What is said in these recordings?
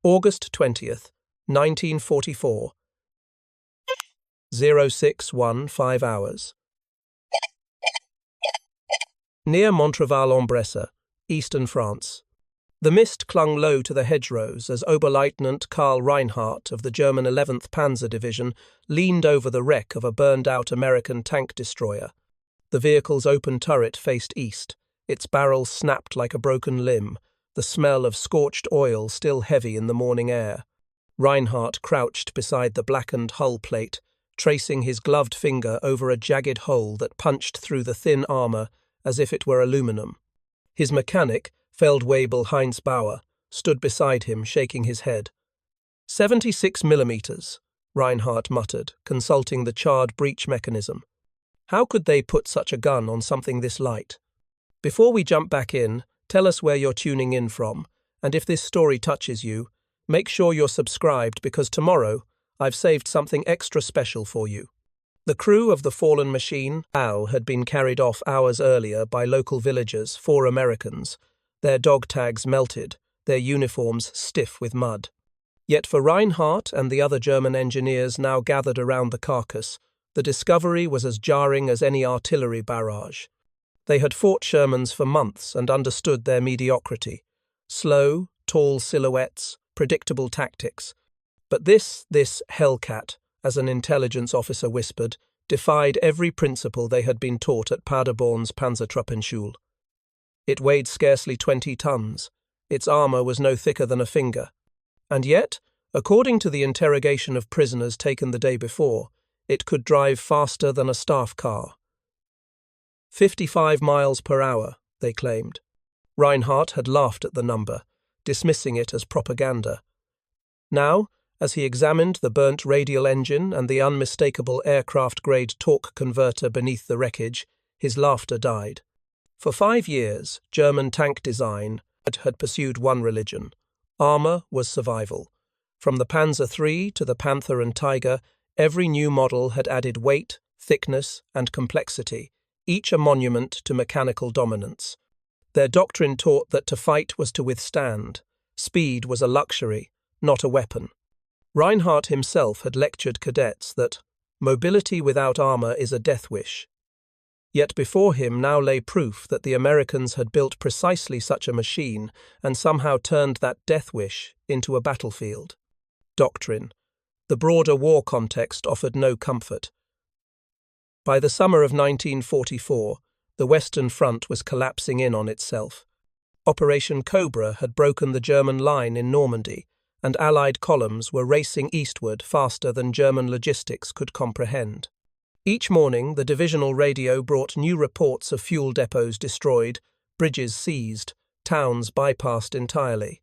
August 20th, 1944. 0615 hours. Near Montreval-en-Bresse, eastern France. The mist clung low to the hedgerows as Oberleutnant Karl Reinhardt of the German 11th Panzer Division leaned over the wreck of a burned-out American tank destroyer. The vehicle's open turret faced east, its barrel snapped like a broken limb, the smell of scorched oil still heavy in the morning air. Reinhardt crouched beside the blackened hull plate, tracing his gloved finger over a jagged hole that punched through the thin armour as if it were aluminum. His mechanic, Feldwebel Heinz Bauer, stood beside him, shaking his head. 76 millimeters, Reinhardt muttered, consulting the charred breech mechanism. How could they put such a gun on something this light? Before we jump back in, tell us where you're tuning in from, and if this story touches you, make sure you're subscribed because tomorrow I've saved something extra special for you. The crew of the fallen machine, OW, had been carried off hours earlier by local villagers, 4 Americans, their dog tags melted, their uniforms stiff with mud. Yet for Reinhardt and the other German engineers now gathered around the carcass, the discovery was as jarring as any artillery barrage. They had fought Shermans for months and understood their mediocrity. Slow, tall silhouettes, predictable tactics. But this Hellcat, as an intelligence officer whispered, defied every principle they had been taught at Paderborn's Panzertruppenschule. It weighed scarcely 20 tons. Its armour was no thicker than a finger. And yet, according to the interrogation of prisoners taken the day before, it could drive faster than a staff car. 55 miles per hour, they claimed. Reinhardt had laughed at the number, dismissing it as propaganda. Now, as he examined the burnt radial engine and the unmistakable aircraft-grade torque converter beneath the wreckage, his laughter died. For 5 years, German tank design had pursued one religion. Armour was survival. From the Panzer III to the Panther and Tiger, every new model had added weight, thickness, and complexity, each a monument to mechanical dominance. Their doctrine taught that to fight was to withstand. Speed was a luxury, not a weapon. Reinhardt himself had lectured cadets that mobility without armour is a death wish. Yet before him now lay proof that the Americans had built precisely such a machine and somehow turned that death wish into a battlefield. Doctrine. The broader war context offered no comfort. By the summer of 1944, the Western Front was collapsing in on itself. Operation Cobra had broken the German line in Normandy, and Allied columns were racing eastward faster than German logistics could comprehend. Each morning, the divisional radio brought new reports of fuel depots destroyed, bridges seized, towns bypassed entirely.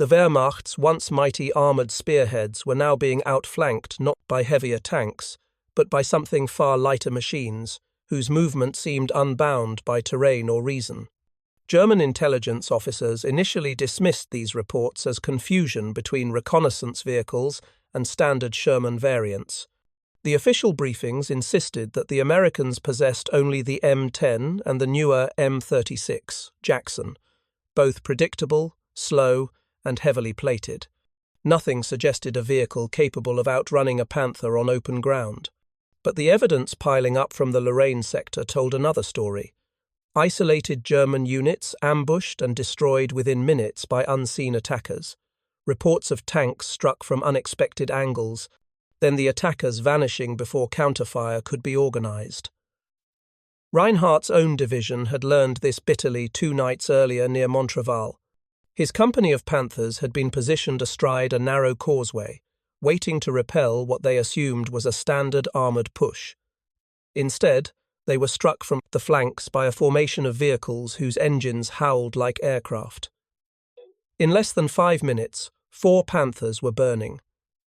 The Wehrmacht's once mighty armoured spearheads were now being outflanked not by heavier tanks, but by something far lighter machines, whose movement seemed unbound by terrain or reason. German intelligence officers initially dismissed these reports as confusion between reconnaissance vehicles and standard Sherman variants. The official briefings insisted that the Americans possessed only the M10 and the newer M36, Jackson, both predictable, slow, and heavily plated. Nothing suggested a vehicle capable of outrunning a Panther on open ground. But the evidence piling up from the Lorraine sector told another story. Isolated German units ambushed and destroyed within minutes by unseen attackers. Reports of tanks struck from unexpected angles, then the attackers vanishing before counterfire could be organised. Reinhardt's own division had learned this bitterly 2 nights earlier near Montreval. His company of Panthers had been positioned astride a narrow causeway, waiting to repel what they assumed was a standard armoured push. Instead, they were struck from the flanks by a formation of vehicles whose engines howled like aircraft. In less than 5 minutes, 4 Panthers were burning,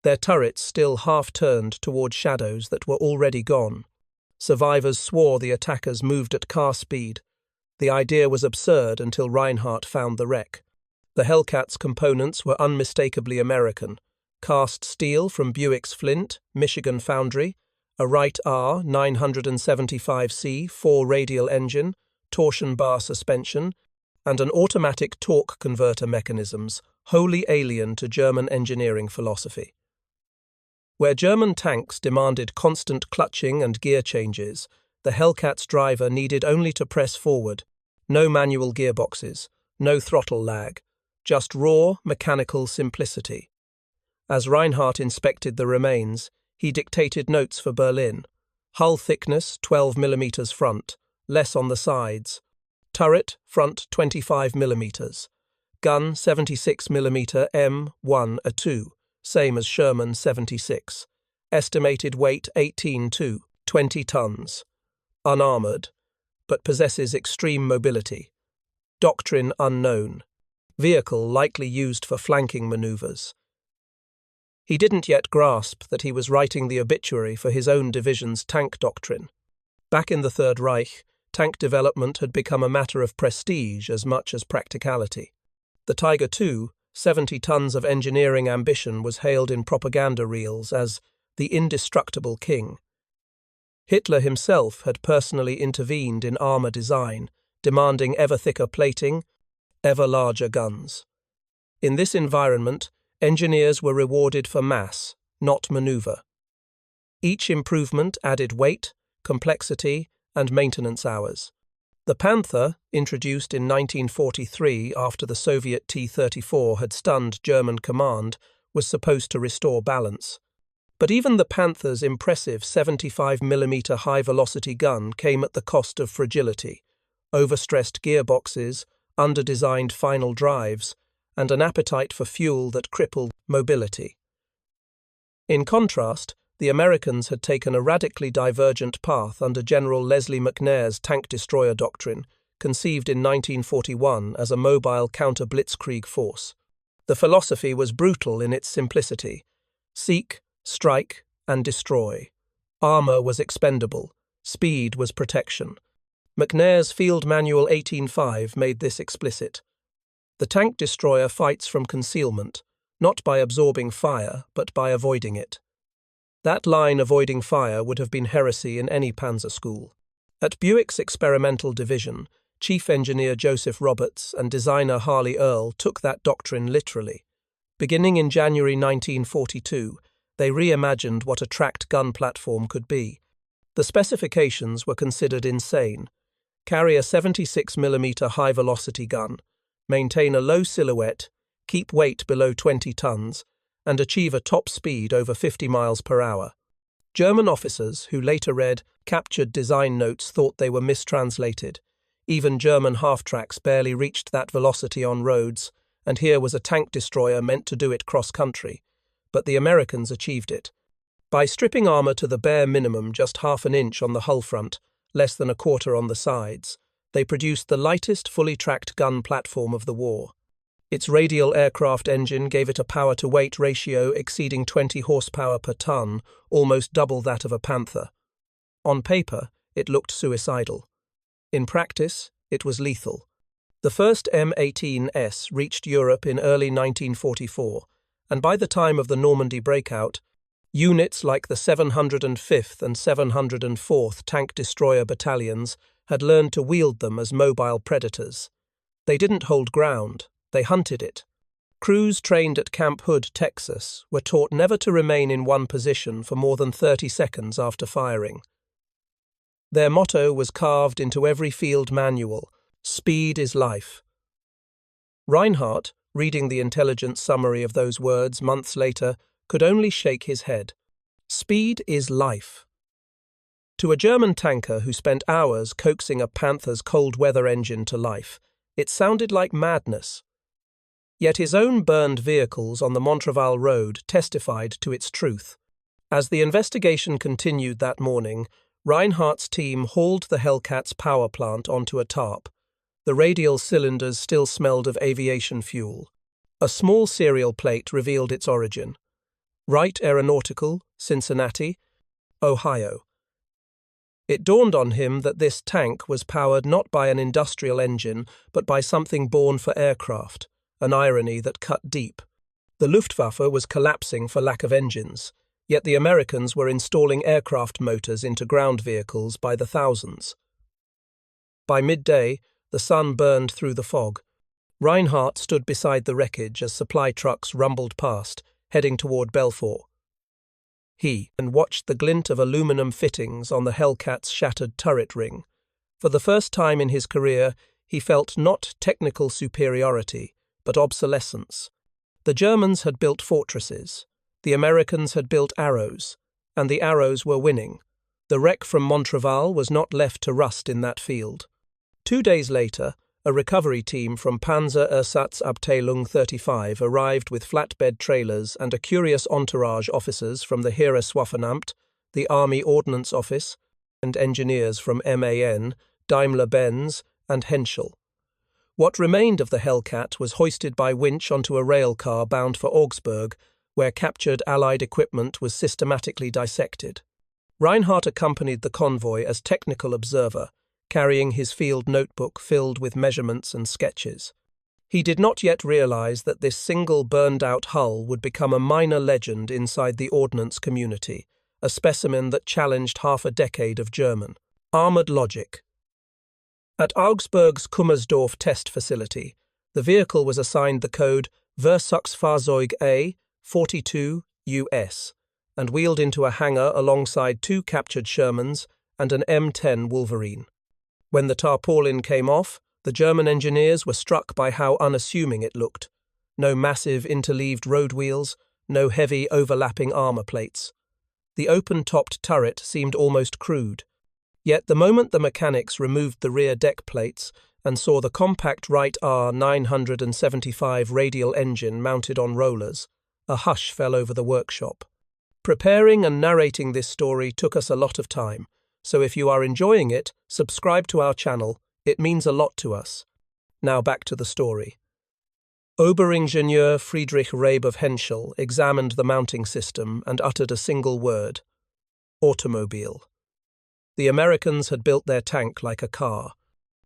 their turrets still half-turned toward shadows that were already gone. Survivors swore the attackers moved at car speed. The idea was absurd until Reinhardt found the wreck. The Hellcat's components were unmistakably American. Cast steel from Buick's Flint, Michigan foundry, a Wright R975C 4-radial engine, torsion bar suspension, and an automatic torque converter mechanisms, wholly alien to German engineering philosophy. Where German tanks demanded constant clutching and gear changes, the Hellcat's driver needed only to press forward. No manual gearboxes, no throttle lag, just raw, mechanical simplicity. As Reinhardt inspected the remains, he dictated notes for Berlin. Hull thickness 12 mm front, less on the sides. Turret front 25 mm. Gun 76 mm M1A2, same as Sherman 76. Estimated weight 18 to 20 tons. Unarmoured, but possesses extreme mobility. Doctrine unknown. Vehicle likely used for flanking manoeuvres. He didn't yet grasp that he was writing the obituary for his own division's tank doctrine. Back in the Third Reich, tank development had become a matter of prestige as much as practicality. The Tiger II, 70 tons of engineering ambition, was hailed in propaganda reels as the indestructible king. Hitler himself had personally intervened in armour design, demanding ever thicker plating, ever larger guns. In this environment, engineers were rewarded for mass, not manoeuvre. Each improvement added weight, complexity, and maintenance hours. The Panther, introduced in 1943 after the Soviet T-34 had stunned German command, was supposed to restore balance. But even the Panther's impressive 75 mm high-velocity gun came at the cost of fragility, overstressed gearboxes, under-designed final drives, and an appetite for fuel that crippled mobility. In contrast, the Americans had taken a radically divergent path under General Leslie McNair's tank destroyer doctrine, conceived in 1941 as a mobile counter-blitzkrieg force. The philosophy was brutal in its simplicity. Seek, strike, and destroy. Armour was expendable. Speed was protection. McNair's Field Manual 18.5 made this explicit. The tank destroyer fights from concealment, not by absorbing fire, but by avoiding it. That line, avoiding fire, would have been heresy in any panzer school. At Buick's experimental division, Chief Engineer Joseph Roberts and designer Harley Earl took that doctrine literally. Beginning in January 1942, they reimagined what a tracked gun platform could be. The specifications were considered insane. Carry a 76 mm high-velocity gun, maintain a low silhouette, keep weight below 20 tons, and achieve a top speed over 50 miles per hour. German officers, who later read captured design notes, thought they were mistranslated. Even German half-tracks barely reached that velocity on roads, and here was a tank destroyer meant to do it cross-country. But the Americans achieved it. By stripping armour to the bare minimum, just half an inch on the hull front, less than a quarter on the sides, they produced the lightest fully tracked gun platform of the war. Its radial aircraft engine gave it a power-to-weight ratio exceeding 20 horsepower per ton, almost double that of a Panther. On paper, it looked suicidal. In practice, it was lethal. The first M18s reached Europe in early 1944, and by the time of the Normandy breakout, units like the 705th and 704th Tank Destroyer Battalions had learned to wield them as mobile predators. They didn't hold ground. They hunted it. Crews trained at Camp Hood, Texas, were taught never to remain in one position for more than 30 seconds after firing. Their motto was carved into every field manual: speed is life. Reinhardt, reading the intelligence summary of those words months later, could only shake his head. Speed is life. To a German tanker who spent hours coaxing a Panther's cold-weather engine to life, it sounded like madness. Yet his own burned vehicles on the Montreval road testified to its truth. As the investigation continued that morning, Reinhardt's team hauled the Hellcat's power plant onto a tarp. The radial cylinders still smelled of aviation fuel. A small serial plate revealed its origin. Wright Aeronautical, Cincinnati, Ohio. It dawned on him that this tank was powered not by an industrial engine, but by something born for aircraft, an irony that cut deep. The Luftwaffe was collapsing for lack of engines, yet the Americans were installing aircraft motors into ground vehicles by the thousands. By midday, the sun burned through the fog. Reinhardt stood beside the wreckage as supply trucks rumbled past, heading toward Belfort. He watched the glint of aluminum fittings on the Hellcat's shattered turret ring. For the first time in his career, he felt not technical superiority, but obsolescence. The Germans had built fortresses, the Americans had built arrows, and the arrows were winning. The wreck from Montreval was not left to rust in that field. 2 days later, a recovery team from Panzer Ersatzabteilung 35 arrived with flatbed trailers and a curious entourage officers from the Heereswaffenamt, the Army Ordnance Office, and engineers from MAN, Daimler-Benz, and Henschel. What remained of the Hellcat was hoisted by winch onto a rail car bound for Augsburg, where captured Allied equipment was systematically dissected. Reinhardt accompanied the convoy as technical observer, carrying his field notebook filled with measurements and sketches. He did not yet realize that this single burned-out hull would become a minor legend inside the ordnance community, a specimen that challenged half a decade of German armored logic. At Augsburg's Kummersdorf test facility, the vehicle was assigned the code Versuchsfahrzeug A-42 US and wheeled into a hangar alongside 2 captured Shermans and an M10 Wolverine. When the tarpaulin came off, the German engineers were struck by how unassuming it looked. No massive interleaved road wheels, no heavy overlapping armor plates. The open-topped turret seemed almost crude. Yet the moment the mechanics removed the rear deck plates and saw the compact Wright R975 radial engine mounted on rollers, a hush fell over the workshop. Preparing and narrating this story took us a lot of time, so if you are enjoying it, subscribe to our channel. It means a lot to us. Now back to the story. Oberingenieur Friedrich Rabe of Henschel examined the mounting system and uttered a single word: automobile. The Americans had built their tank like a car.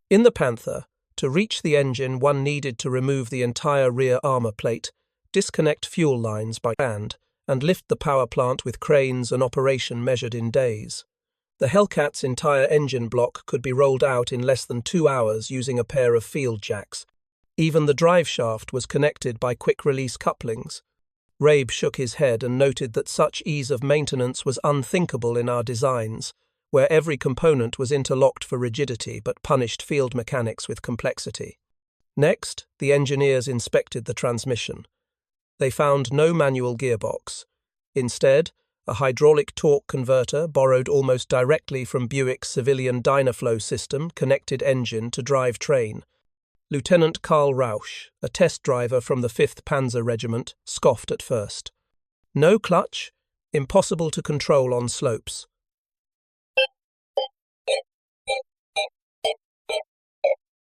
In the Panther, to reach the engine one needed to remove the entire rear armor plate, disconnect fuel lines by hand, and lift the power plant with cranes, an operation measured in days. The Hellcat's entire engine block could be rolled out in less than 2 hours using a pair of field jacks. Even the drive shaft was connected by quick-release couplings. Rabe shook his head and noted that such ease of maintenance was unthinkable in our designs, where every component was interlocked for rigidity but punished field mechanics with complexity. Next, the engineers inspected the transmission. They found no manual gearbox. Instead, a hydraulic torque converter borrowed almost directly from Buick's civilian Dynaflow system connected engine to drive train. Lieutenant Karl Rausch, a test driver from the 5th Panzer Regiment, scoffed at first. No clutch, impossible to control on slopes.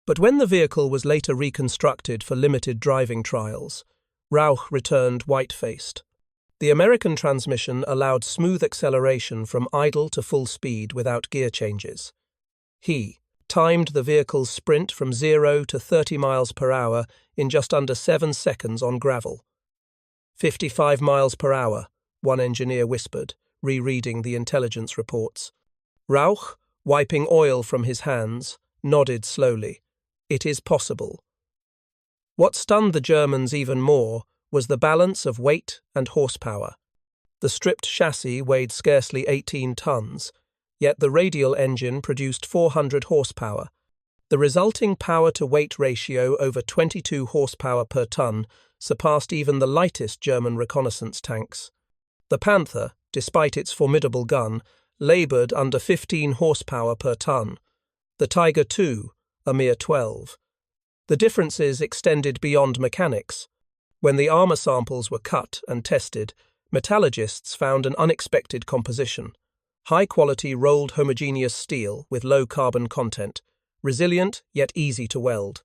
But when the vehicle was later reconstructed for limited driving trials, Rauch returned white-faced. The American transmission allowed smooth acceleration from idle to full speed without gear changes. He timed the vehicle's sprint from 0 to 30 miles per hour in just under 7 seconds on gravel. 55 miles per hour, one engineer whispered, rereading the intelligence reports. Rauch, wiping oil from his hands, nodded slowly. It is possible. What stunned the Germans even more was the balance of weight and horsepower. The stripped chassis weighed scarcely 18 tons, yet the radial engine produced 400 horsepower. The resulting power-to-weight ratio over 22 horsepower per ton surpassed even the lightest German reconnaissance tanks. The Panther, despite its formidable gun, laboured under 15 horsepower per ton. The Tiger II, a mere 12. The differences extended beyond mechanics. When the armour samples were cut and tested, metallurgists found an unexpected composition. High-quality rolled homogeneous steel with low carbon content, resilient yet easy to weld.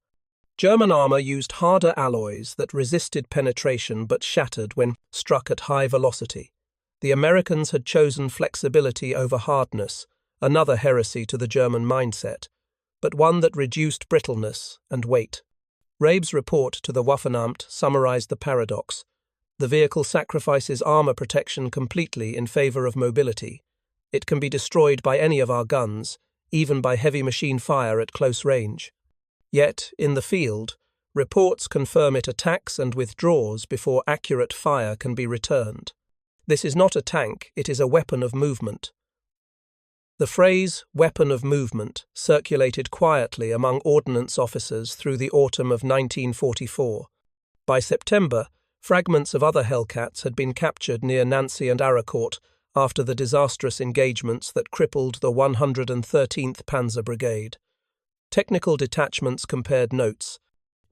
German armour used harder alloys that resisted penetration but shattered when struck at high velocity. The Americans had chosen flexibility over hardness, another heresy to the German mindset, but one that reduced brittleness and weight. Rabe's report to the Waffenamt summarized the paradox. The vehicle sacrifices armor protection completely in favor of mobility. It can be destroyed by any of our guns, even by heavy machine fire at close range. Yet, in the field, Reports confirm it attacks and withdraws before accurate fire can be returned. This is not a tank, it is a weapon of movement. The phrase "weapon of movement" circulated quietly among ordnance officers through the autumn of 1944. By September, fragments of other Hellcats had been captured near Nancy and Aracourt after the disastrous engagements that crippled the 113th Panzer Brigade. Technical detachments compared notes.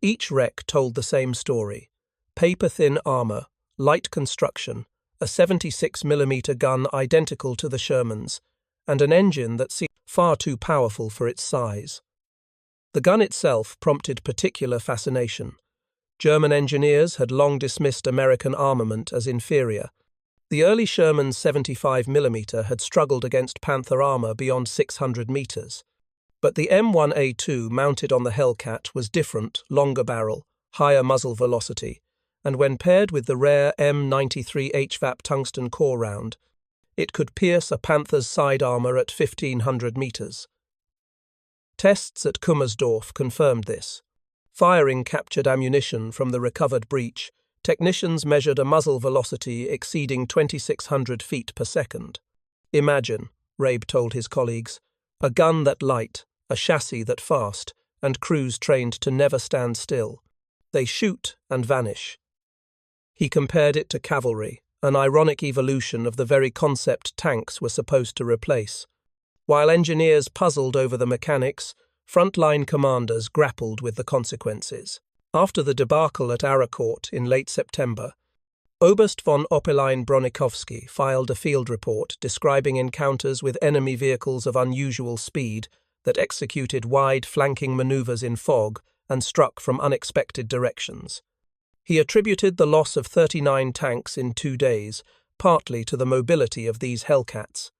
Each wreck told the same story: paper-thin armour, light construction, a 76mm gun identical to the Sherman's, and an engine that seemed far too powerful for its size. The gun itself prompted particular fascination. German engineers had long dismissed American armament as inferior. The early Sherman's 75mm had struggled against Panther armour beyond 600 metres. But the M1A2 mounted on the Hellcat was different, longer barrel, higher muzzle velocity, and when paired with the rare M93 HVAP tungsten core round, it could pierce a Panther's side armour at 1,500 metres. Tests at Kummersdorf confirmed this. Firing captured ammunition from the recovered breech, technicians measured a muzzle velocity exceeding 2,600 feet per second. Imagine, Rabe told his colleagues, a gun that light, a chassis that fast, and crews trained to never stand still. They shoot and vanish. He compared it to cavalry, an ironic evolution of the very concept tanks were supposed to replace. While engineers puzzled over the mechanics, frontline commanders grappled with the consequences. After the debacle at Aracourt in late September, Oberst von Oppelein-Bronikowski filed a field report describing encounters with enemy vehicles of unusual speed that executed wide flanking maneuvers in fog and struck from unexpected directions. He attributed the loss of 39 tanks in 2 days partly to the mobility of these Hellcats.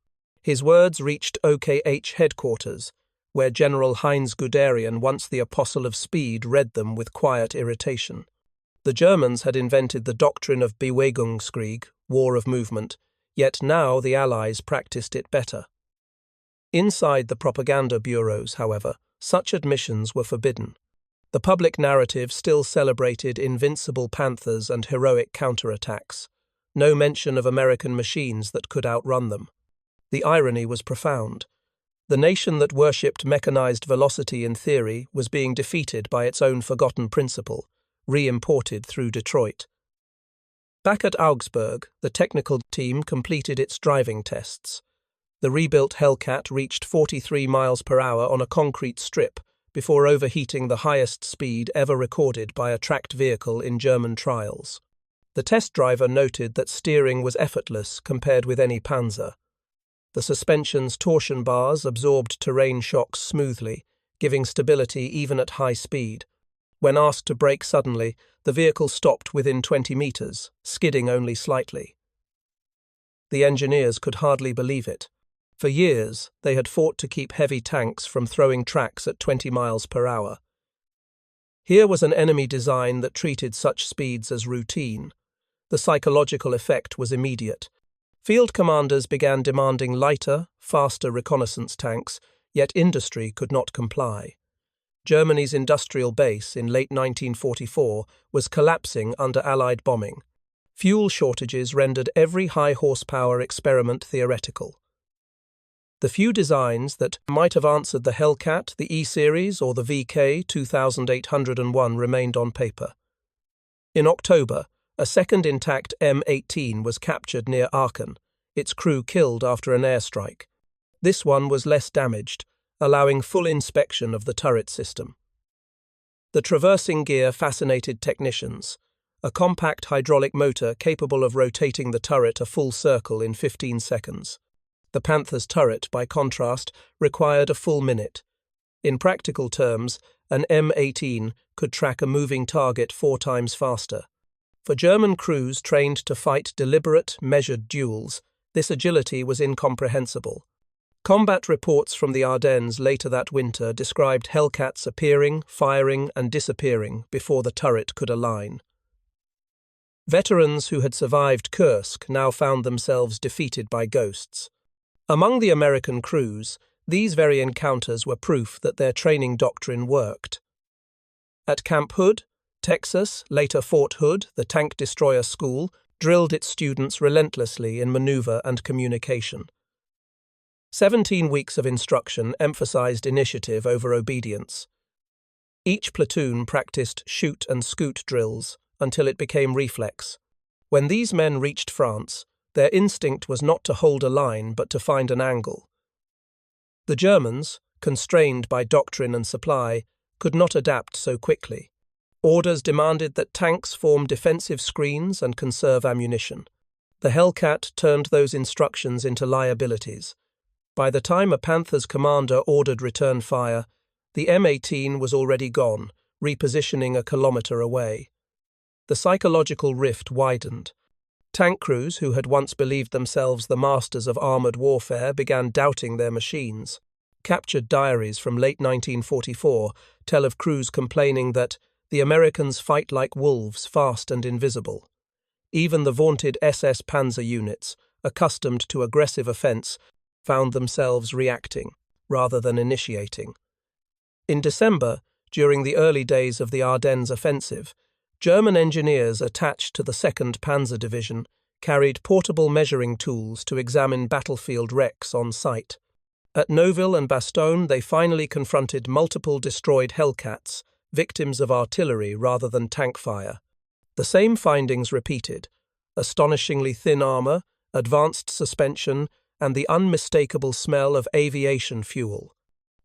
His words reached OKH headquarters, where General Heinz Guderian, once the apostle of speed, read them with quiet irritation. The Germans had invented the doctrine of Bewegungskrieg, war of movement, yet now the Allies practiced it better. Inside the propaganda bureaus, however, such admissions were forbidden. The public narrative still celebrated invincible Panthers and heroic counterattacks, no mention of American machines that could outrun them. The irony was profound. The nation that worshipped mechanized velocity in theory was being defeated by its own forgotten principle, re-imported through Detroit. Back at Augsburg, the technical team completed its driving tests. The rebuilt Hellcat reached 43 miles per hour on a concrete strip before overheating the highest speed ever recorded by a tracked vehicle in German trials. The test driver noted that steering was effortless compared with any Panzer. The suspension's torsion bars absorbed terrain shocks smoothly, giving stability even at high speed. When asked to brake suddenly, the vehicle stopped within 20 meters, skidding only slightly. The engineers could hardly believe it. For years, they had fought to keep heavy tanks from throwing tracks at 20 miles per hour. Here was an enemy design that treated such speeds as routine. The psychological effect was immediate. Field commanders began demanding lighter, faster reconnaissance tanks, yet industry could not comply. Germany's industrial base in late 1944 was collapsing under Allied bombing. Fuel shortages rendered every high-horsepower experiment theoretical. The few designs that might have answered the Hellcat, the E-Series, or the VK 2801 remained on paper. In October, a second intact M18 was captured near Aachen, its crew killed after an airstrike. This one was less damaged, allowing full inspection of the turret system. The traversing gear fascinated technicians, a compact hydraulic motor capable of rotating the turret a full circle in 15 seconds. The Panther's turret, by contrast, required a full minute. In practical terms, an M18 could track a moving target 4 times faster. For German crews trained to fight deliberate, measured duels, this agility was incomprehensible. Combat reports from the Ardennes later that winter described Hellcats appearing, firing, and disappearing before the turret could align. Veterans who had survived Kursk now found themselves defeated by ghosts. Among the American crews, these very encounters were proof that their training doctrine worked. At Camp Hood, Texas, later Fort Hood, the tank destroyer school, drilled its students relentlessly in maneuver and communication. 17 weeks of instruction emphasized initiative over obedience. Each platoon practiced shoot and scoot drills until it became reflex. When these men reached France, their instinct was not to hold a line but to find an angle. The Germans, constrained by doctrine and supply, could not adapt so quickly. Orders demanded that tanks form defensive screens and conserve ammunition. The Hellcat turned those instructions into liabilities. By the time a Panther's commander ordered return fire, the M18 was already gone, repositioning a kilometre away. The psychological rift widened. Tank crews who had once believed themselves the masters of armoured warfare began doubting their machines. Captured diaries from late 1944 tell of crews complaining that the Americans fight like wolves, fast and invisible. Even the vaunted SS Panzer units, accustomed to aggressive offence, found themselves reacting, rather than initiating. In December, during the early days of the Ardennes offensive, German engineers attached to the 2nd Panzer Division carried portable measuring tools to examine battlefield wrecks on site. At Neuville and Bastogne, they finally confronted multiple destroyed Hellcats, victims of artillery rather than tank fire. The same findings repeated: astonishingly thin armour, advanced suspension, and the unmistakable smell of aviation fuel.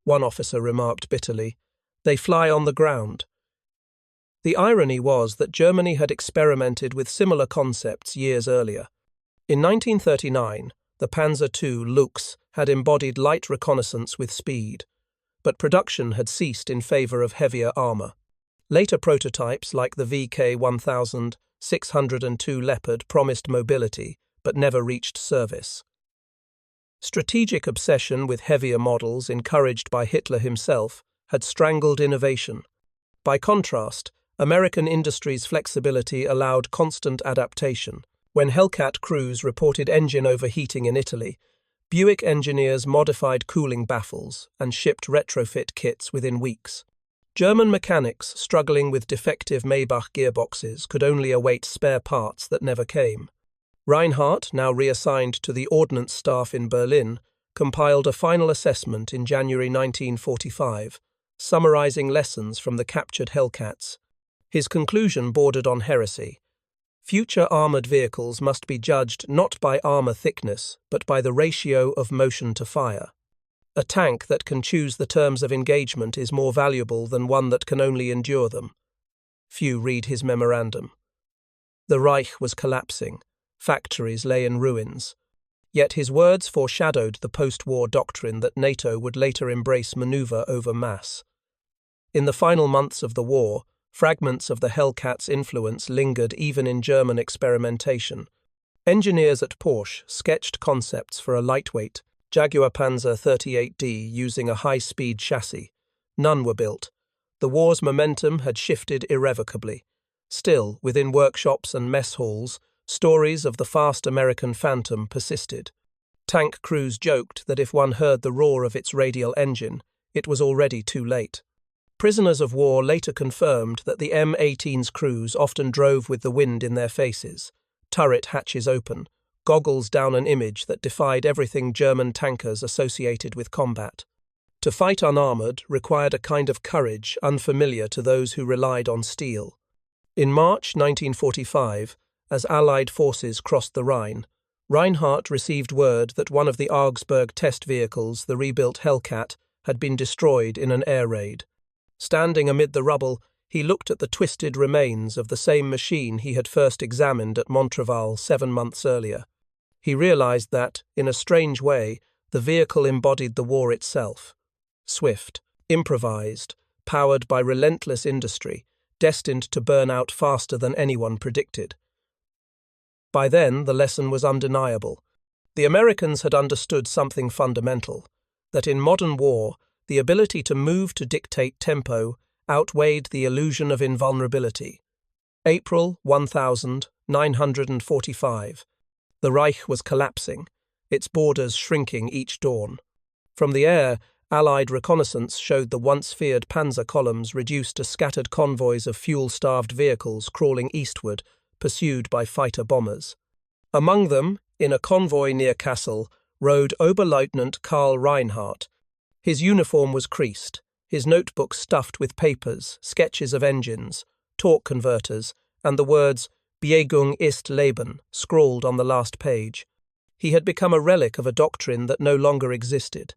One officer remarked bitterly, "They fly on the ground." The irony was that Germany had experimented with similar concepts years earlier. In 1939, the Panzer II Luchs had embodied light reconnaissance with speed, but production had ceased in favour of heavier armour. Later prototypes like the VK-1602 Leopard promised mobility, but never reached service. Strategic obsession with heavier models, encouraged by Hitler himself, had strangled innovation. By contrast, American industry's flexibility allowed constant adaptation. When Hellcat crews reported engine overheating in Italy, Buick engineers modified cooling baffles and shipped retrofit kits within weeks. German mechanics struggling with defective Maybach gearboxes could only await spare parts that never came. Reinhardt, now reassigned to the Ordnance Staff in Berlin, compiled a final assessment in January 1945, summarizing lessons from the captured Hellcats. His conclusion bordered on heresy. Future armoured vehicles must be judged not by armour thickness, but by the ratio of motion to fire. A tank that can choose the terms of engagement is more valuable than one that can only endure them. Few read his memorandum. The Reich was collapsing. Factories lay in ruins. Yet his words foreshadowed the post-war doctrine that NATO would later embrace manoeuvre over mass. In the final months of the war, fragments of the Hellcat's influence lingered even in German experimentation. Engineers at Porsche sketched concepts for a lightweight Jaguar Panzer 38D using a high-speed chassis. None were built. The war's momentum had shifted irrevocably. Still, within workshops and mess halls, stories of the fast American Phantom persisted. Tank crews joked that if one heard the roar of its radial engine, it was already too late. Prisoners of war later confirmed that the M18's crews often drove with the wind in their faces, turret hatches open, goggles down an image that defied everything German tankers associated with combat. To fight unarmoured required a kind of courage unfamiliar to those who relied on steel. In March 1945, as Allied forces crossed the Rhine, Reinhardt received word that one of the Augsburg test vehicles, the rebuilt Hellcat, had been destroyed in an air raid. Standing amid the rubble, he looked at the twisted remains of the same machine he had first examined at Montreval 7 months earlier. He realized that, in a strange way, the vehicle embodied the war itself. Swift, improvised, powered by relentless industry, destined to burn out faster than anyone predicted. By then, the lesson was undeniable. The Americans had understood something fundamental, that in modern war, the ability to move to dictate tempo outweighed the illusion of invulnerability. April 1945. The Reich was collapsing, its borders shrinking each dawn. From the air, Allied reconnaissance showed the once-feared panzer columns reduced to scattered convoys of fuel-starved vehicles crawling eastward, pursued by fighter-bombers. Among them, in a convoy near Kassel, rode Oberleutnant Karl Reinhardt. His uniform was creased, his notebook stuffed with papers, sketches of engines, torque converters, and the words Bewegung ist Leben scrawled on the last page. He had become a relic of a doctrine that no longer existed.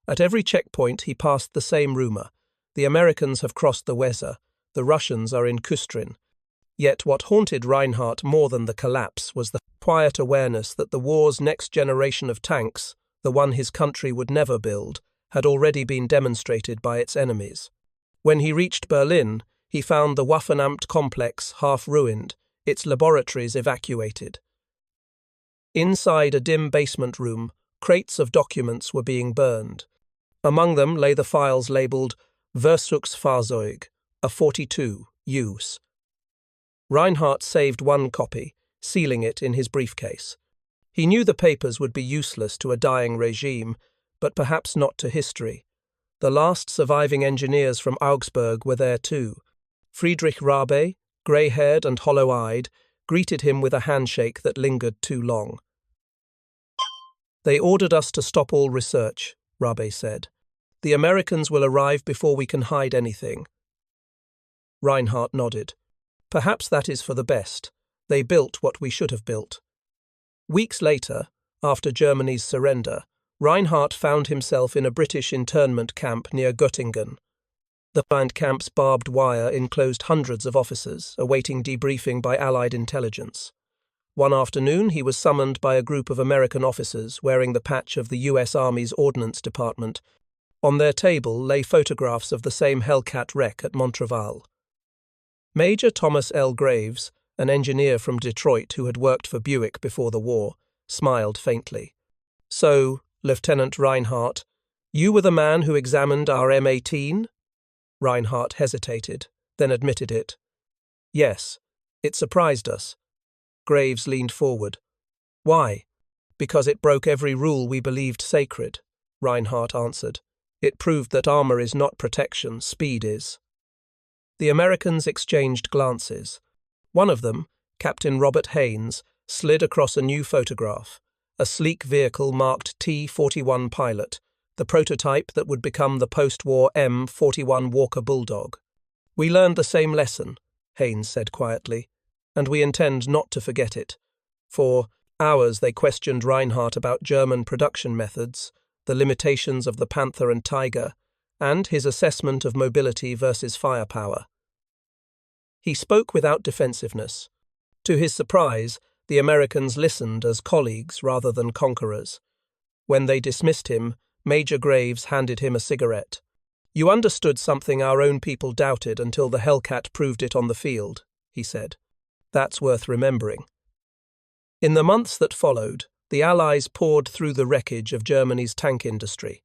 At every checkpoint he passed the same rumor: the Americans have crossed the Weser, the Russians are in Kustrin. Yet what haunted Reinhardt more than the collapse was the quiet awareness that the war's next generation of tanks, the one his country would never build, had already been demonstrated by its enemies. When he reached Berlin, he found the Waffenamt complex half ruined, its laboratories evacuated. Inside a dim basement room, crates of documents were being burned. Among them lay the files labelled Versuchsfahrzeug, a 42, use. Reinhardt saved one copy, sealing it in his briefcase. He knew the papers would be useless to a dying regime, but perhaps not to history. The last surviving engineers from Augsburg were there too. Friedrich Rabe, grey-haired and hollow-eyed, greeted him with a handshake that lingered too long. "They ordered us to stop all research," Rabe said. "The Americans will arrive before we can hide anything." Reinhardt nodded. "Perhaps that is for the best. They built what we should have built." Weeks later, after Germany's surrender, Reinhardt found himself in a British internment camp near Göttingen. The camp's barbed wire enclosed hundreds of officers, awaiting debriefing by Allied intelligence. One afternoon he was summoned by a group of American officers wearing the patch of the U.S. Army's Ordnance Department. On their table lay photographs of the same Hellcat wreck at Montreval. Major Thomas L. Graves, an engineer from Detroit who had worked for Buick before the war, smiled faintly. "So, Lieutenant Reinhardt, you were the man who examined our M18? Reinhardt hesitated, then admitted it. "Yes, it surprised us." Graves leaned forward. "Why?" "Because it broke every rule we believed sacred," Reinhardt answered. "It proved that armor is not protection, speed is." The Americans exchanged glances. One of them, Captain Robert Haynes, slid across a new photograph, a sleek vehicle marked T-41 Pilot, the prototype that would become the post-war M41 Walker Bulldog. "We learned the same lesson," Haynes said quietly, "and we intend not to forget it." For hours they questioned Reinhardt about German production methods, the limitations of the Panther and Tiger, and his assessment of mobility versus firepower. He spoke without defensiveness. To his surprise, the Americans listened as colleagues rather than conquerors. When they dismissed him, Major Graves handed him a cigarette. "You understood something our own people doubted until the Hellcat proved it on the field," he said. "That's worth remembering." In the months that followed, the Allies poured through the wreckage of Germany's tank industry.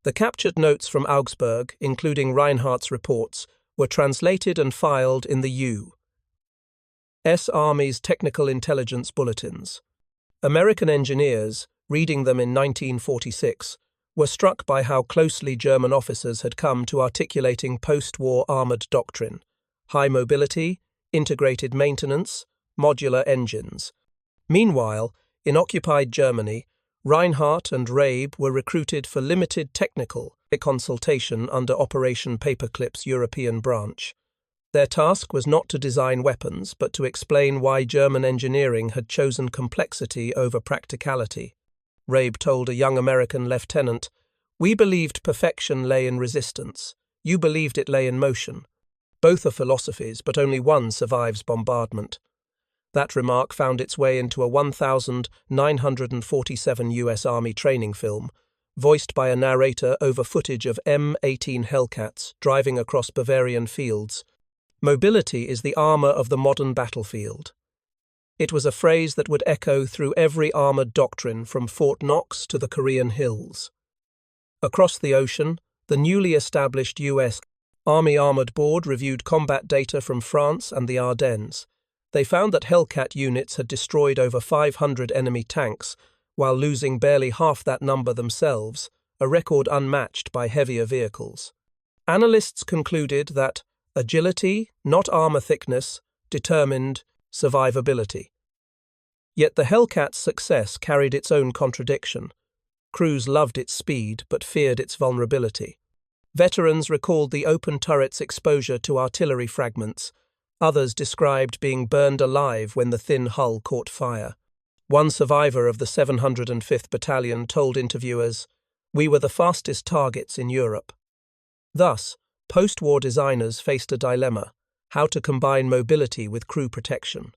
The captured notes from Augsburg, including Reinhardt's reports, were translated and filed in the U.S. Army's technical intelligence bulletins. American engineers, reading them in 1946, were struck by how closely German officers had come to articulating post-war armoured doctrine: high mobility, integrated maintenance, modular engines. Meanwhile, in occupied Germany, Reinhardt and Rabe were recruited for limited technical consultation under Operation Paperclip's European branch. Their task was not to design weapons, but to explain why German engineering had chosen complexity over practicality. Rabe told a young American lieutenant, "We believed perfection lay in resistance. You believed it lay in motion. Both are philosophies, but only one survives bombardment." That remark found its way into a 1,947 U.S. Army training film, voiced by a narrator over footage of M18 Hellcats driving across Bavarian fields. "Mobility is the armor of the modern battlefield." It was a phrase that would echo through every armored doctrine from Fort Knox to the Korean Hills. Across the ocean, the newly established U.S. Army Armored Board reviewed combat data from France and the Ardennes. They found that Hellcat units had destroyed over 500 enemy tanks, while losing barely half that number themselves, a record unmatched by heavier vehicles. Analysts concluded that agility, not armor thickness, determined survivability. Yet the Hellcat's success carried its own contradiction. Crews loved its speed but feared its vulnerability. Veterans recalled the open turret's exposure to artillery fragments. Others described being burned alive when the thin hull caught fire. One survivor of the 705th Battalion told interviewers, "We were the fastest targets in Europe." Thus, post-war designers faced a dilemma: how to combine mobility with crew protection.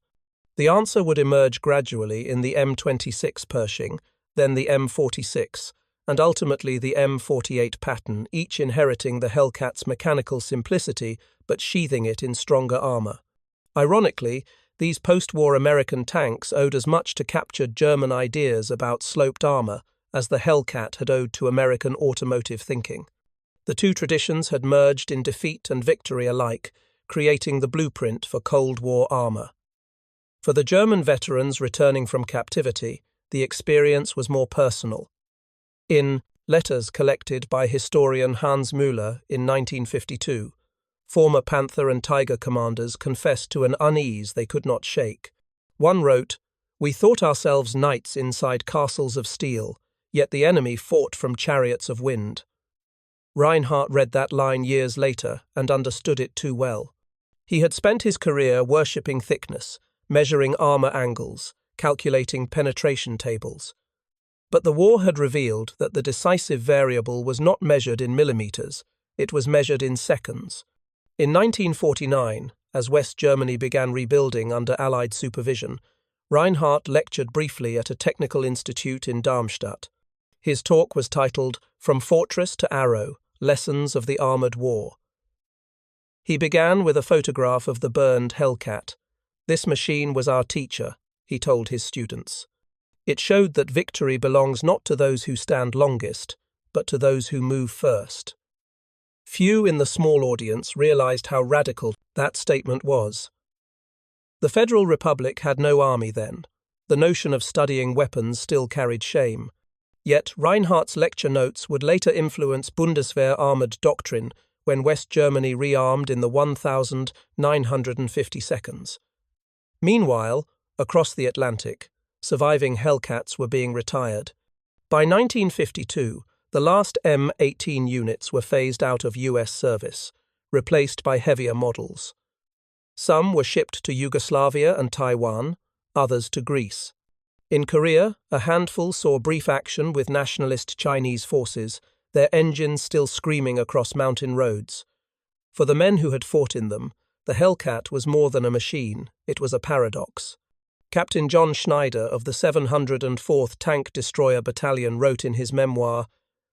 The answer would emerge gradually in the M26 Pershing, then the M46, and ultimately the M48 Patton, each inheriting the Hellcat's mechanical simplicity but sheathing it in stronger armor. Ironically, these post-war American tanks owed as much to captured German ideas about sloped armor as the Hellcat had owed to American automotive thinking. The two traditions had merged in defeat and victory alike, creating the blueprint for Cold War armor. For the German veterans returning from captivity, the experience was more personal. In letters collected by historian Hans Müller in 1952, former Panther and Tiger commanders confessed to an unease they could not shake. One wrote, "We thought ourselves knights inside castles of steel, yet the enemy fought from chariots of wind." Reinhardt read that line years later and understood it too well. He had spent his career worshipping thickness, measuring armor angles, calculating penetration tables. But the war had revealed that the decisive variable was not measured in millimeters, it was measured in seconds. In 1949, as West Germany began rebuilding under Allied supervision, Reinhardt lectured briefly at a technical institute in Darmstadt. His talk was titled "From Fortress to Arrow: Lessons of the Armored War." He began with a photograph of the burned Hellcat. "This machine was our teacher," he told his students. It showed that victory belongs not to those who stand longest, but to those who move first. Few in the small audience realized how radical that statement was. The Federal Republic had no army then. The notion of studying weapons still carried shame. Yet Reinhardt's lecture notes would later influence Bundeswehr armored doctrine when West Germany rearmed in the 1950 seconds. Meanwhile, across the Atlantic, surviving Hellcats were being retired. By 1952, the last M18 units were phased out of US service, replaced by heavier models. Some were shipped to Yugoslavia and Taiwan, others to Greece. In Korea, a handful saw brief action with nationalist Chinese forces, their engines still screaming across mountain roads. For the men who had fought in them, the Hellcat was more than a machine, it was a paradox. Captain John Schneider of the 704th Tank Destroyer Battalion wrote in his memoir,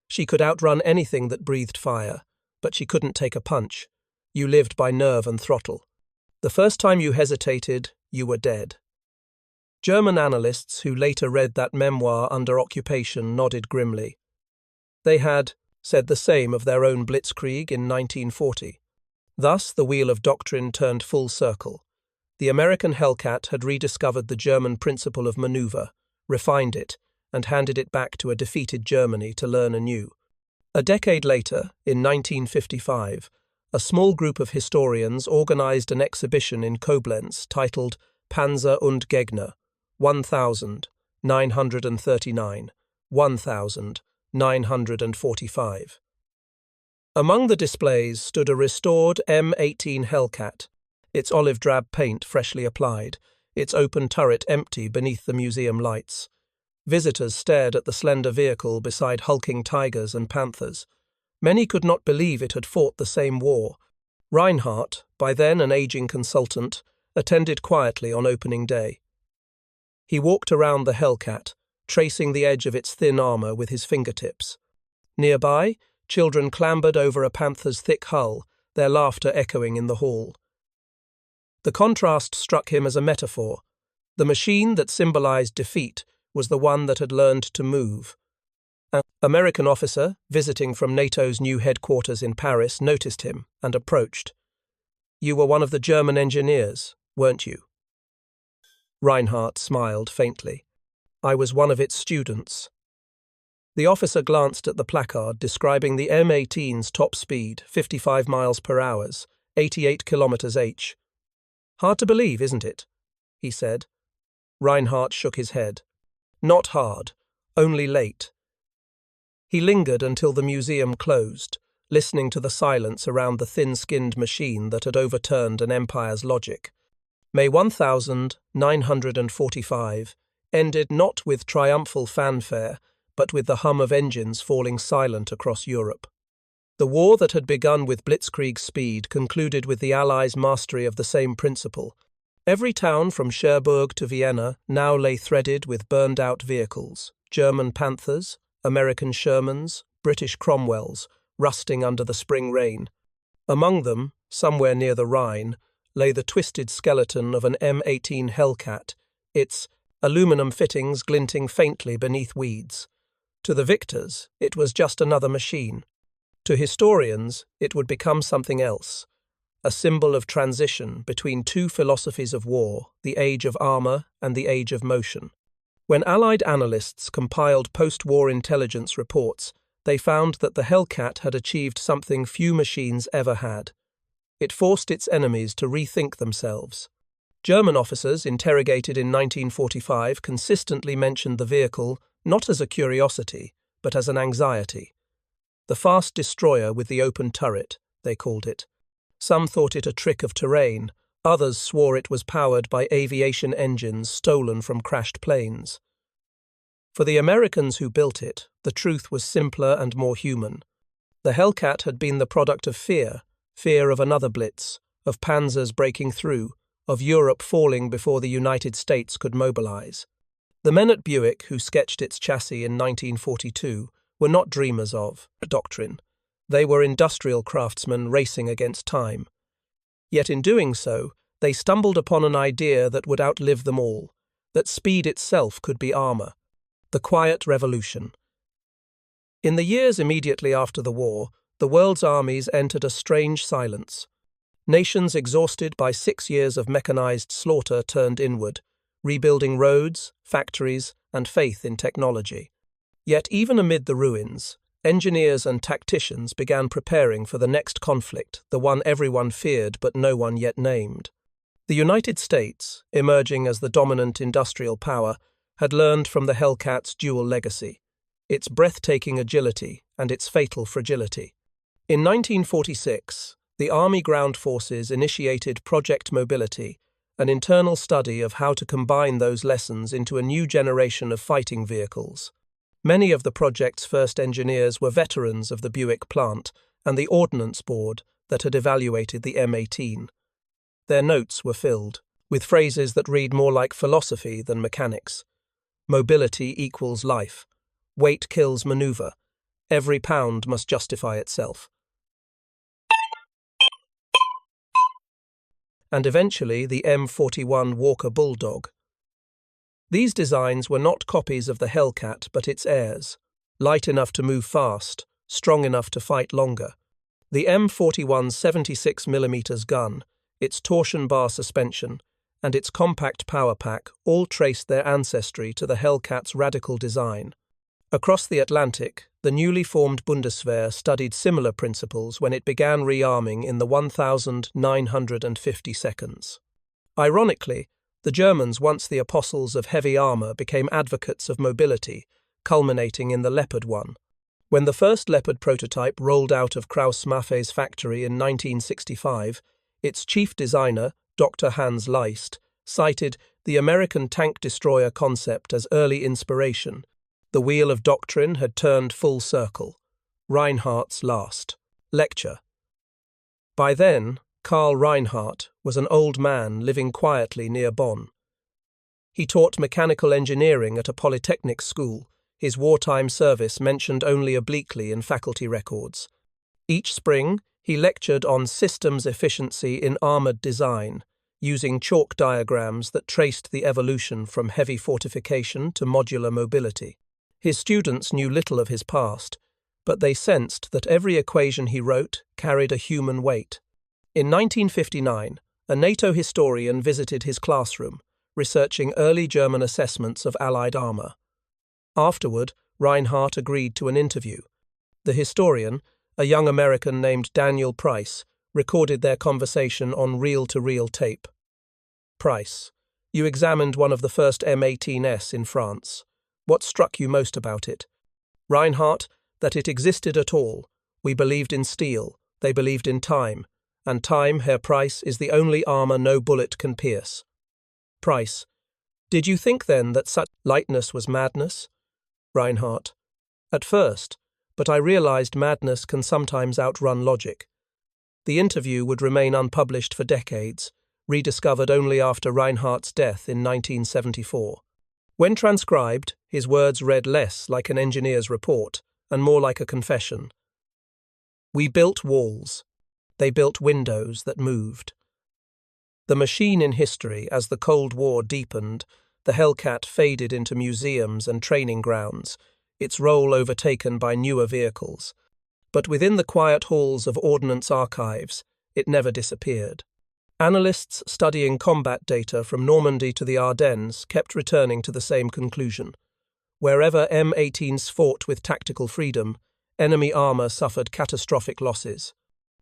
"She could outrun anything that breathed fire, but she couldn't take a punch. You lived by nerve and throttle. The first time you hesitated, you were dead." German analysts who later read that memoir under occupation nodded grimly. They had said the same of their own blitzkrieg in 1940. Thus, the wheel of doctrine turned full circle. The American Hellcat had rediscovered the German principle of maneuver, refined it, and handed it back to a defeated Germany to learn anew. A decade later, in 1955, a small group of historians organized an exhibition in Koblenz titled Panzer und Gegner, 1939, 1945. Among the displays stood a restored M18 Hellcat, its olive drab paint freshly applied, its open turret empty beneath the museum lights. Visitors stared at the slender vehicle beside hulking tigers and panthers. Many could not believe it had fought the same war. Reinhardt, by then an aging consultant, attended quietly on opening day. He walked around the Hellcat, tracing the edge of its thin armor with his fingertips. Nearby, children clambered over a panther's thick hull, their laughter echoing in the hall. The contrast struck him as a metaphor. The machine that symbolized defeat was the one that had learned to move. An American officer, visiting from NATO's new headquarters in Paris, noticed him and approached. "You were one of the German engineers, weren't you?" Reinhardt smiled faintly. "I was one of its students." The officer glanced at the placard describing the M18's top speed, 55 miles per hour, 88 kilometers h. "Hard to believe, isn't it?" he said. Reinhardt shook his head. "Not hard, only late." He lingered until the museum closed, listening to the silence around the thin-skinned machine that had overturned an empire's logic. May 1945 ended not with triumphal fanfare, but with the hum of engines falling silent across Europe. The war that had begun with blitzkrieg speed concluded with the Allies' mastery of the same principle. Every town from Cherbourg to Vienna now lay threaded with burned-out vehicles, German Panthers, American Shermans, British Cromwells, rusting under the spring rain. Among them, somewhere near the Rhine, lay the twisted skeleton of an M18 Hellcat, its aluminum fittings glinting faintly beneath weeds. To the victors, it was just another machine. To historians, it would become something else, a symbol of transition between two philosophies of war, the age of armor and the age of motion. When Allied analysts compiled post-war intelligence reports, they found that the Hellcat had achieved something few machines ever had. It forced its enemies to rethink themselves. German officers interrogated in 1945 consistently mentioned the vehicle not as a curiosity, but as an anxiety. The fast destroyer with the open turret, they called it. Some thought it a trick of terrain, others swore it was powered by aviation engines stolen from crashed planes. For the Americans who built it, the truth was simpler and more human. The Hellcat had been the product of fear of another blitz, of panzers breaking through, of Europe falling before the United States could mobilize. The men at Buick who sketched its chassis in 1942 were not dreamers of doctrine. They were industrial craftsmen racing against time. Yet in doing so, they stumbled upon an idea that would outlive them all, that speed itself could be armor. The quiet revolution. In the years immediately after the war, the world's armies entered a strange silence. Nations exhausted by 6 years of mechanized slaughter turned inward, rebuilding roads, factories, and faith in technology. Yet even amid the ruins, engineers and tacticians began preparing for the next conflict, the one everyone feared but no one yet named. The United States, emerging as the dominant industrial power, had learned from the Hellcat's dual legacy, its breathtaking agility and its fatal fragility. In 1946, the Army Ground Forces initiated Project Mobility, an internal study of how to combine those lessons into a new generation of fighting vehicles. Many of the project's first engineers were veterans of the Buick plant and the Ordnance Board that had evaluated the M18. Their notes were filled with phrases that read more like philosophy than mechanics. Mobility equals life. Weight kills maneuver. Every pound must justify itself. And eventually the M41 Walker Bulldog. These designs were not copies of the Hellcat but its heirs, light enough to move fast, strong enough to fight longer. The M41's 76mm gun, its torsion bar suspension, and its compact power pack all traced their ancestry to the Hellcat's radical design. Across the Atlantic, the newly formed Bundeswehr studied similar principles when it began rearming in the 1950 seconds. Ironically, the Germans, once the apostles of heavy armor, became advocates of mobility, culminating in the Leopard 1. When the first Leopard prototype rolled out of Krauss-Maffei's factory in 1965, its chief designer, Dr. Hans Leist, cited the American tank destroyer concept as early inspiration. The wheel of doctrine had turned full circle. Reinhardt's last lecture. By then, Karl Reinhardt was an old man living quietly near Bonn. He taught mechanical engineering at a polytechnic school, his wartime service mentioned only obliquely in faculty records. Each spring, he lectured on systems efficiency in armored design, using chalk diagrams that traced the evolution from heavy fortification to modular mobility. His students knew little of his past, but they sensed that every equation he wrote carried a human weight. In 1959, a NATO historian visited his classroom, researching early German assessments of Allied armor. Afterward, Reinhardt agreed to an interview. The historian, a young American named Daniel Price, recorded their conversation on reel-to-reel tape. Price: You examined one of the first M18s in France. What struck you most about it? Reinhardt: That it existed at all. We believed in steel, they believed in time, and time, Herr Price, is the only armor no bullet can pierce. Price: Did you think then that such lightness was madness? Reinhardt: At first, but I realized madness can sometimes outrun logic. The interview would remain unpublished for decades, rediscovered only after Reinhardt's death in 1974. When transcribed, his words read less like an engineer's report and more like a confession. We built walls. They built windows that moved. The machine in history, as the Cold War deepened, the Hellcat faded into museums and training grounds, its role overtaken by newer vehicles. But within the quiet halls of ordnance archives, it never disappeared. Analysts studying combat data from Normandy to the Ardennes kept returning to the same conclusion. Wherever M18s fought with tactical freedom, enemy armor suffered catastrophic losses.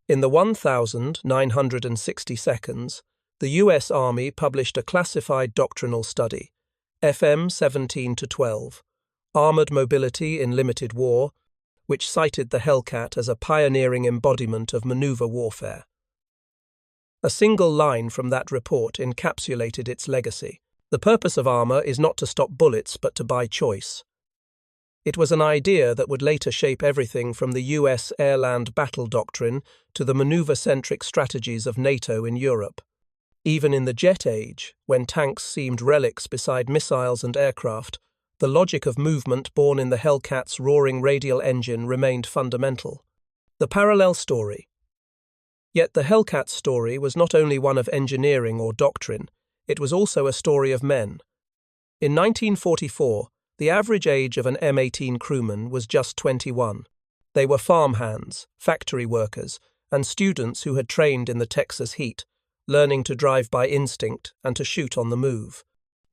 In the 1,960 seconds, the U.S. Army published a classified doctrinal study, FM 17-12, Armored Mobility in Limited War, which cited the Hellcat as a pioneering embodiment of maneuver warfare. A single line from that report encapsulated its legacy. The purpose of armor is not to stop bullets but to buy choice. It was an idea that would later shape everything from the US air-land battle doctrine to the maneuver-centric strategies of NATO in Europe. Even in the jet age, when tanks seemed relics beside missiles and aircraft, the logic of movement born in the Hellcat's roaring radial engine remained fundamental. The parallel story. Yet the Hellcat's story was not only one of engineering or doctrine, it was also a story of men. In 1944, the average age of an M18 crewman was just 21. They were farmhands, factory workers, and students who had trained in the Texas heat, learning to drive by instinct and to shoot on the move.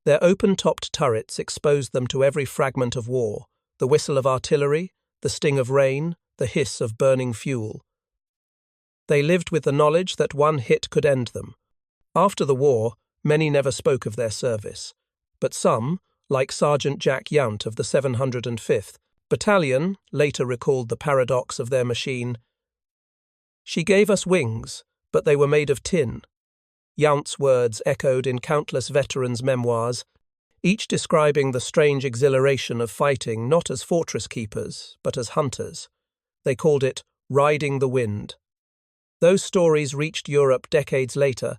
Their open-topped turrets exposed them to every fragment of war, the whistle of artillery, the sting of rain, the hiss of burning fuel. They lived with the knowledge that one hit could end them. After the war, many never spoke of their service, but some, like Sergeant Jack Yount of the 705th Battalion, later recalled the paradox of their machine. She gave us wings, but they were made of tin. Yount's words echoed in countless veterans' memoirs, each describing the strange exhilaration of fighting not as fortress keepers, but as hunters. They called it riding the wind. Those stories reached Europe decades later,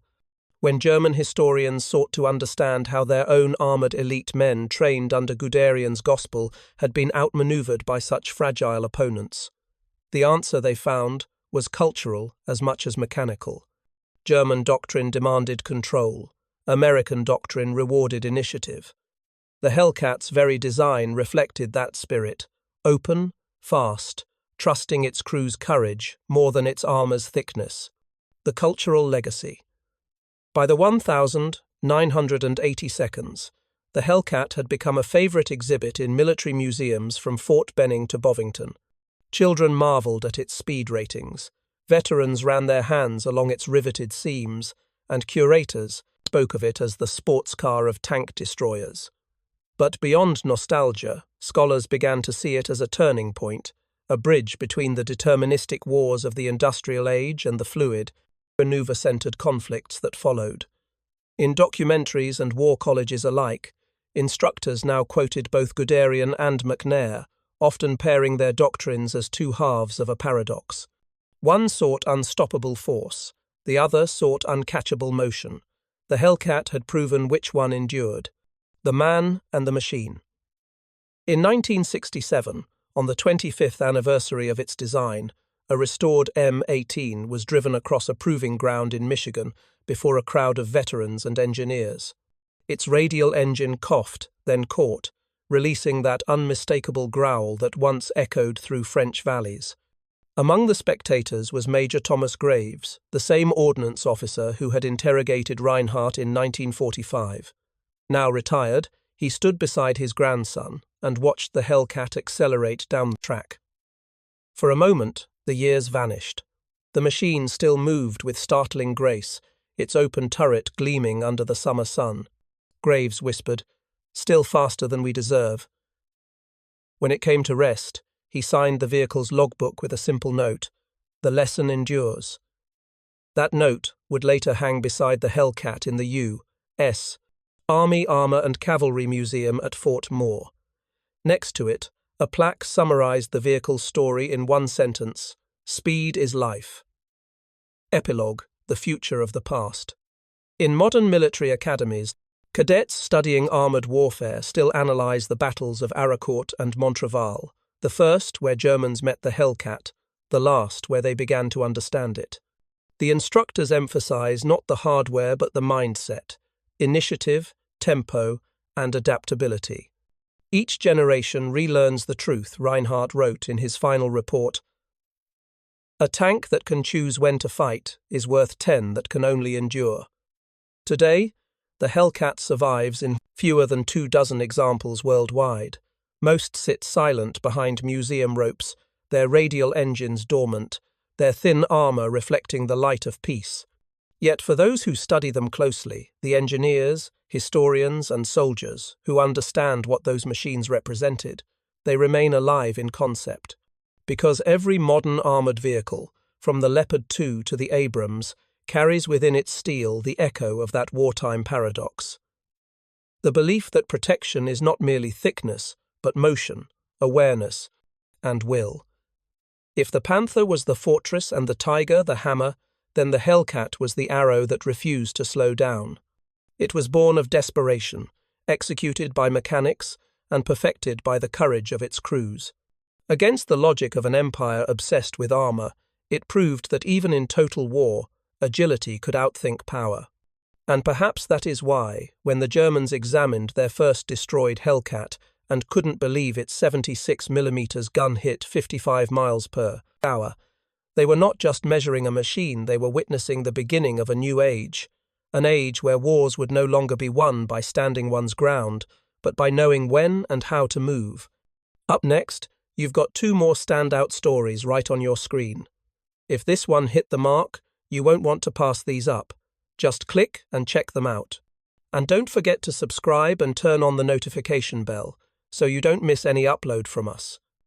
when German historians sought to understand how their own armoured elite men trained under Guderian's gospel had been outmanoeuvred by such fragile opponents. The answer they found was cultural as much as mechanical. German doctrine demanded control. American doctrine rewarded initiative. The Hellcat's very design reflected that spirit, open, fast, trusting its crew's courage more than its armour's thickness. The cultural legacy. By the 1,980 seconds, the Hellcat had become a favourite exhibit in military museums from Fort Benning to Bovington. Children marvelled at its speed ratings, veterans ran their hands along its riveted seams, and curators spoke of it as the sports car of tank destroyers. But beyond nostalgia, scholars began to see it as a turning point, a bridge between the deterministic wars of the industrial age and the fluid, maneuver-centered conflicts that followed. In documentaries and war colleges alike, instructors now quoted both Guderian and McNair, often pairing their doctrines as two halves of a paradox. One sought unstoppable force, the other sought uncatchable motion. The Hellcat had proven which one endured, the man and the machine. In 1967, on the 25th anniversary of its design, a restored M18 was driven across a proving ground in Michigan before a crowd of veterans and engineers. Its radial engine coughed, then caught, releasing that unmistakable growl that once echoed through French valleys. Among the spectators was Major Thomas Graves, the same ordnance officer who had interrogated Reinhardt in 1945. Now retired, He stood beside his grandson and watched the Hellcat accelerate down the track. For a moment, the years vanished. The machine still moved with startling grace, its open turret gleaming under the summer sun. Graves whispered, "Still faster than we deserve." When it came to rest, he signed the vehicle's logbook with a simple note, "The lesson endures." That note would later hang beside the Hellcat in the U.S. Army Armor and Cavalry Museum at Fort Moore. Next to it, a plaque summarized the vehicle's story in one sentence: "Speed is life." Epilogue: The future of the past. In modern military academies, cadets studying armored warfare still analyze the battles of Aracourt and Montreval, the first where Germans met the Hellcat, the last where they began to understand it. The instructors emphasize not the hardware but the mindset, initiative, tempo, and adaptability. Each generation relearns the truth, Reinhardt wrote in his final report. A tank that can choose when to fight is worth 10 that can only endure. Today, the Hellcat survives in fewer than 24 examples worldwide. Most sit silent behind museum ropes, their radial engines dormant, their thin armor reflecting the light of peace. Yet for those who study them closely, the engineers, historians, and soldiers who understand what those machines represented, they remain alive in concept. Because every modern armored vehicle, from the Leopard 2 to the Abrams, carries within its steel the echo of that wartime paradox. The belief that protection is not merely thickness, but motion, awareness, and will. If the Panther was the fortress and the Tiger the hammer, then the Hellcat was the arrow that refused to slow down. It was born of desperation, executed by mechanics, and perfected by the courage of its crews. Against the logic of an empire obsessed with armor, it proved that even in total war, agility could outthink power. And perhaps that is why, when the Germans examined their first destroyed Hellcat and couldn't believe its 76mm gun hit 55 miles per hour, they were not just measuring a machine, they were witnessing the beginning of a new age, an age where wars would no longer be won by standing one's ground, but by knowing when and how to move. Up next, you've got 2 more standout stories right on your screen. If this one hit the mark, you won't want to pass these up. Just click and check them out. And don't forget to subscribe and turn on the notification bell, so you don't miss any upload from us.